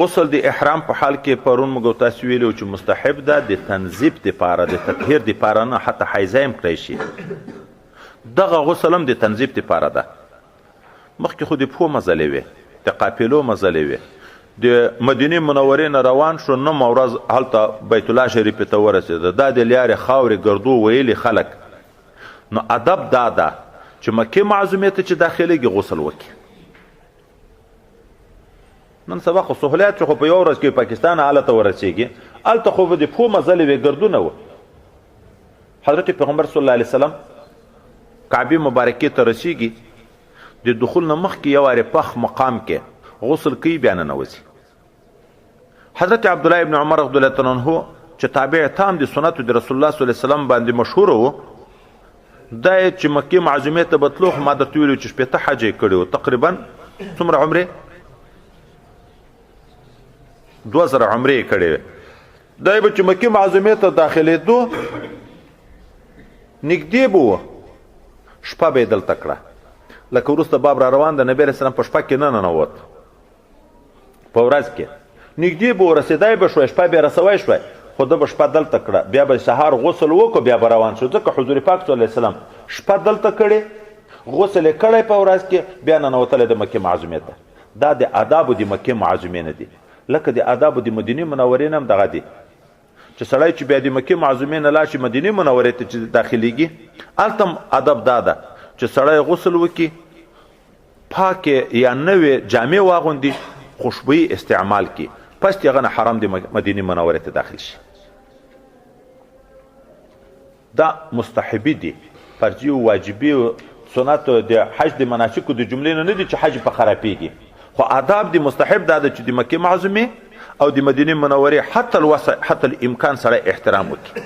غسل د احرام په حال کې پرون موږ تاسو ویلو چې مستحب ده د تنظیف دپاره د تطهیر دپاره نه حتی حیضه هم کړی شي دغه غسل هم د تنظیف دپاره ده مخکې خو د پښو مزلې وې د قافلو مزلې وې د مدینې منورې نه روان شو نومه ورځ هلته بیت الله شریفې ته ورسېده دا د لیارې خاورې ګردو ویلي خلک نو ادب دا ده چې مکې معظمې ته چې داخلېږي غسل وکړي نن سبا خو سهولیت چې خو په یو ورځ کې پاکستان هلته ورسېږي هلته خو به د پښو مزلې وې ګردونه وه حضرت پیغمبر صلی الله علیه وسلم کعبې مبارکې ته رسېږي د دخول نه مخکې یو وارې پخ مقام کې غسل کوي بیا ننوځي حضرت عبدالله ابن عمر رضی الله تعالی عنه چې تابع تام د سنتو د رسول الله صلی الله علیه وسلم باندې مشهور و دا چې مکې معظمې ته بتلو خو ما درته ویلو چې شپېته حج یې کړي و تقریبا څومره عمرې 2000 عمرې یې کړې وې دا به چې مکې معظمې ته داخلېدو نږدې به وه شپه به یې دلته کړه لکه وروسته باب را روان د نبی علیه السلام په شپه کې نه ننوت په ورځ کې نږدې به ورسېدی به شوی شپه بیا رسوی شوی خو ده به شپه دلته کړه بیا به سهار غسل وکړو بیا به روان شو ځکه حضور پاک صلی الله علیه وسلم شپه دلته کړې غسل یې کړی په ورځ کې بیا ننوتلی د مکې معظمې ته دا د آدابو د مکې معظمې نه دي لکه د آدابو د مدینې منورې نه هم دغه دي چې سړی چې بیا د مکې معظمې نه لاړ شي مدینې منورې ته چې داخلېږي هلته هم ادب دا ده چې سړی غسل وکړي پاکې یا نوې جامې واغوندي خوشبویي استعمال کړي پس د هغه نه حرام د مدینې منورې ته داخل شي دا مستحبي دي فرضي او واجبي سنتو د حج د مناسکو د جملې نه دي چې حج په خرابېږي خو آداب د مستحب دا ده چې د مکې معظمې او د مدینې منورې حتی الامکان سره احترام وکړي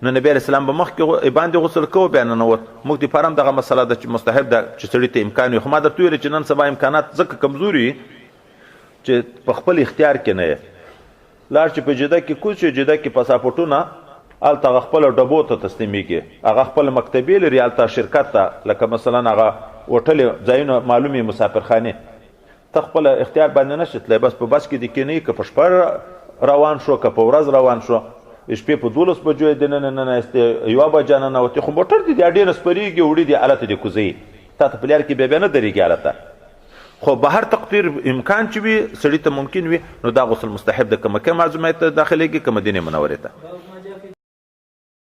نو نبی علیه السلام به مخکې باندې غسل کوو بیا ننوت موږ دپاره هم دغه مسله ده چې مستحب ده چې سړي ته امکان وي خو ما درته ویلې چې نن سبا امکانات ځکه کمزوري چې په خپل اختیار کې نه یې لاړ چې په جده کې کوز شي جده کې پاساپورټونه هلته هغه خپله ډبو ته تسلیمیږي هغه خپل مکتبې لري هلته شرکت ته لکه مثلا هغه هوټلې ځایونه معلومې مسافرخانې ته خپله اختیار باندې نشي تللی بس په بس کې دې کېنئ که په شپه روان شو که په ورځ روان شو شپې په 12 بجو یې دننه نناستې 1 بجه ننوتې خو موټر دې ډېر سپرېږي وړي دې هلته دې کوزوي تا ته په لار کې بیا نه درېږي هلته خو بهر تقدیر امکان چې وي سړي ته ممکن وي نو دا غسل مستحب ده که مکې معظمې ته داخلېږي که مدینې منورې ته